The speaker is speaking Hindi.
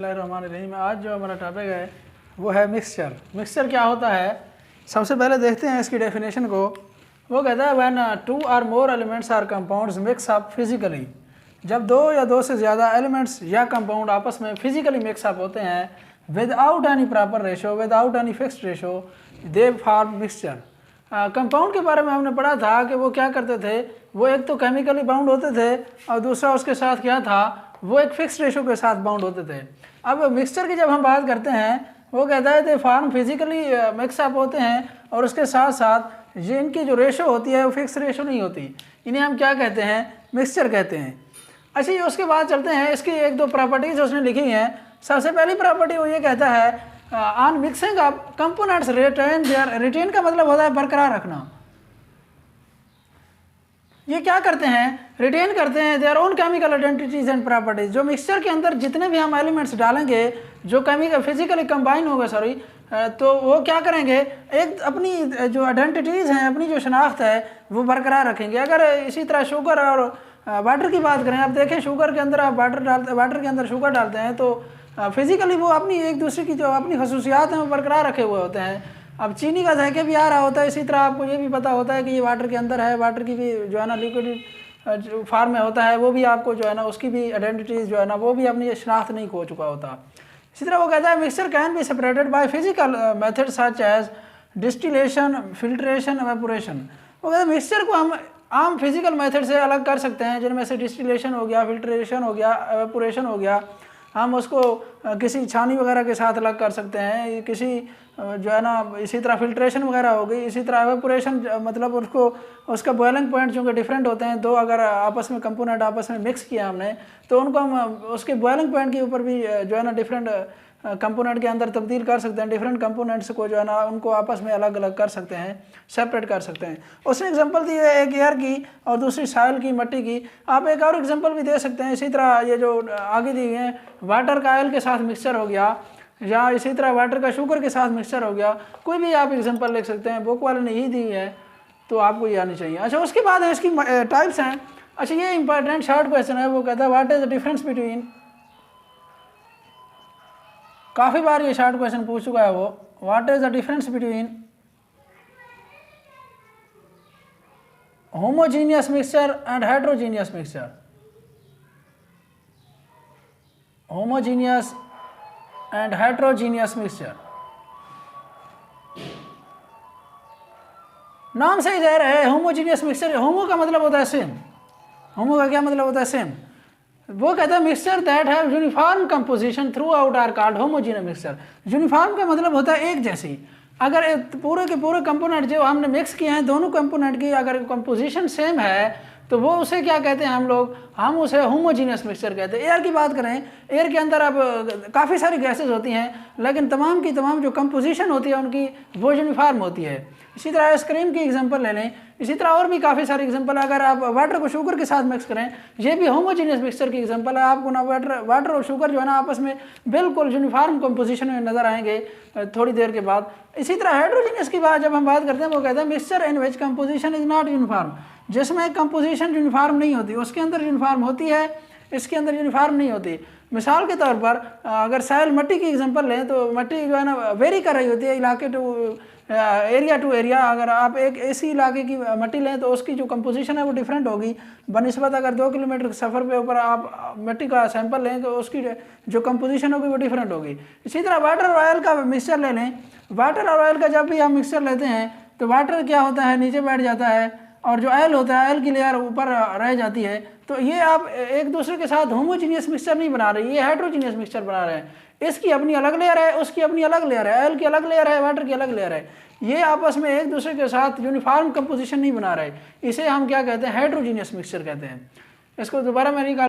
बिस्मिल्लाहिर्रहमानिर्रहीम। आज जो हमारा टॉपिक है वो है मिक्सचर। मिक्सचर क्या होता है, सबसे पहले देखते हैं इसकी डेफिनेशन को। वो कहता है when two or more elements are compounds mix up physically, जब दो या दो से ज़्यादा एलिमेंट्स या कंपाउंड आपस में फिजिकली मिक्सअप होते हैं without any proper ratio, without any fixed ratio, they form mixture. Compound के बारे में हमने पढ़ा था कि वो क्या करते थे, वो एक तो केमिकली बाउंड होते थे और दूसरा उसके साथ क्या था, वो एक फिक्स रेशो के साथ बाउंड होते थे। अब मिक्सचर की जब हम बात करते हैं, वो कहता है कि फार्म फिजिकली मिक्सअप होते हैं और उसके साथ साथ ये इनकी जो रेशो होती है वो फिक्स रेशो नहीं होती। इन्हें हम क्या कहते हैं, मिक्सचर कहते हैं। अच्छा, ये उसके बाद चलते हैं, इसकी एक दो प्रॉपर्टीज उसने लिखी हैं। सबसे पहली प्रॉपर्टी वो ये कहता है on mixing of components retain there, retain का मतलब होता है बरकरार रखना। ये क्या करते हैं, रिटेन करते हैं their own chemical identities and properties. जो मिक्सचर के अंदर जितने भी हम एलिमेंट्स डालेंगे जो केमिकल फिजिकली कंबाइन होगा तो वो क्या करेंगे, एक अपनी जो आइडेंटिटीज़ हैं, अपनी जो शनाख्त है वो बरकरार रखेंगे। अगर इसी तरह शुगर और वाटर की बात करें, आप देखें शुगर के अंदर आप वाटर के अंदर शुगर डालते हैं तो फिजिकली वो अपनी एक दूसरे की जो अपनी खसूसियात हैं वो बरकरार रखे हुए होते हैं। अब चीनी का जायके भी आ रहा होता है, इसी तरह आपको ये भी पता होता है कि ये वाटर के अंदर है, वाटर की भी जो है ना लिक्विड फार्म में होता है, वो भी आपको जो है ना उसकी भी आइडेंटिटीज जो है ना वो भी अपनी शनाख्त नहीं खो चुका होता। इसी तरह वो कहता है mixture can be separated by physical method such as distillation, filtration, evaporation. वो कहता है मिक्सचर को हम आम फिजिकल मेथड से अलग कर सकते हैं, जिनमें से डिस्टिलेशन हो गया, फिल्ट्रेशन हो गया, एवेपोरेशन हो गया। हम उसको किसी छानी वगैरह के साथ अलग कर सकते हैं, किसी जो है ना इसी तरह फिल्ट्रेशन वगैरह हो गई। इसी तरह एवेपोरेशन मतलब उसको उसका बॉइलिंग पॉइंट चूँकि डिफरेंट होते हैं, दो अगर आपस में कंपोनेंट आपस में मिक्स किया हमने तो उनको हम उसके बॉइलिंग पॉइंट के ऊपर भी जो है ना डिफरेंट कंपोनेंट के अंदर तब्दील कर सकते हैं। डिफरेंट कंपोनेंट्स को जो है ना उनको आपस में अलग अलग कर सकते हैं, सेपरेट कर सकते हैं। उसने एग्जांपल दी है एक एयर की और दूसरी सॉइल की, मिट्टी की। आप एक और एग्जांपल भी दे सकते हैं। इसी तरह ये जो आगे दी है वाटर का ऑयल के साथ मिक्सचर हो गया, या इसी तरह वाटर का शुगर के साथ मिक्सचर हो गया। कोई भी आप एग्जांपल लिख सकते हैं, बुक वाले ने ही दी है तो आपको ये आनी चाहिए। अच्छा, उसके बाद है इसकी टाइप्स हैं। अच्छा, ये इंपॉर्टेंट शॉर्ट क्वेश्चन है। वो कहता है what is the difference between, काफ़ी बार ये शॉर्ट क्वेश्चन पूछ चुका है वो, what is the difference between homogeneous mixture and heterogeneous mixture. Homogeneous and heterogeneous mixture, नाम से ही जाहिर है होमोजीनियस मिक्सचर। होमो का मतलब होता है सेम, होमो का क्या मतलब होता है, सेम। वो कहता है mixture that have uniform composition throughout are called homogeneous mixture. Uniform का मतलब होता है एक जैसी। अगर पूरे के पूरे कंपोनेंट जो हमने मिक्स किए हैं, दोनों कंपोनेंट की अगर कंपोजिशन सेम है तो वो उसे क्या कहते हैं हम उसे होमोजीनियस मिक्सचर कहते हैं। एयर की बात करें, एयर के अंदर अब काफ़ी सारी गैसेस होती हैं, लेकिन तमाम की तमाम जो कंपोजिशन होती है उनकी वो यूनिफॉर्म होती है। इसी तरह आइसक्रीम की एग्जांपल ले लें, इसी तरह और भी काफ़ी सारी एग्जांपल। अगर आप वाटर को शुगर के साथ मिक्स करें, ये भी होमोजीनियस मिक्सचर की एग्जांपल है। आपको ना वाटर और शुगर जो है ना आपस में बिल्कुल यूनिफॉर्म कंपोजिशन में नजर आएंगे थोड़ी देर के बाद। इसी तरह हाइड्रोजीनियस की बात जब हम बात करते हैं, वो कहते हैं mixture in which composition is not uniform. जिसमें कंपोजिशन यूनिफॉर्म नहीं होती, उसके अंदर यूनिफॉर्म होती है, इसके अंदर यूनिफॉर्म नहीं होती। मिसाल के तौर पर अगर सैल मिट्टी की एग्जांपल लें तो मिट्टी जो है ना वेरी कर रही होती है इलाके टू एरिया टू एरिया। अगर आप एक ऐसी इलाके की मिट्टी लें तो उसकी जो कंपोजिशन है वो डिफरेंट होगी बनिस्बत अगर 2 किलोमीटर के सफ़र पे ऊपर आप मिट्टी का सैंपल लें तो उसकी जो कंपोजिशन होगी वो डिफरेंट होगी। इसी तरह वाटर और ऑयल का मिक्सचर ले लें। वाटर और ऑयल का जब भी हम मिक्सचर लेते हैं तो वाटर क्या होता है, नीचे बैठ जाता है, और जो ऑयल होता है ऑयल की लेयर ऊपर रह जाती है। तो ये आप एक दूसरे के साथ होमोजीनियस मिक्सचर नहीं बना रहे, ये हेट्रोजीनियस मिक्सचर बना रहे हैं। इसकी अपनी अलग लेयर है, उसकी अपनी अलग लेयर है, ऑयल की अलग लेयर है, वाटर की अलग लेयर है। ये आपस में एक दूसरे के साथ यूनिफॉर्म कंपोजिशन नहीं बना रहे। इसे हम क्या कहते हैं, हेट्रोजीनियस मिक्सचर कहते हैं। इसको दोबारा मैं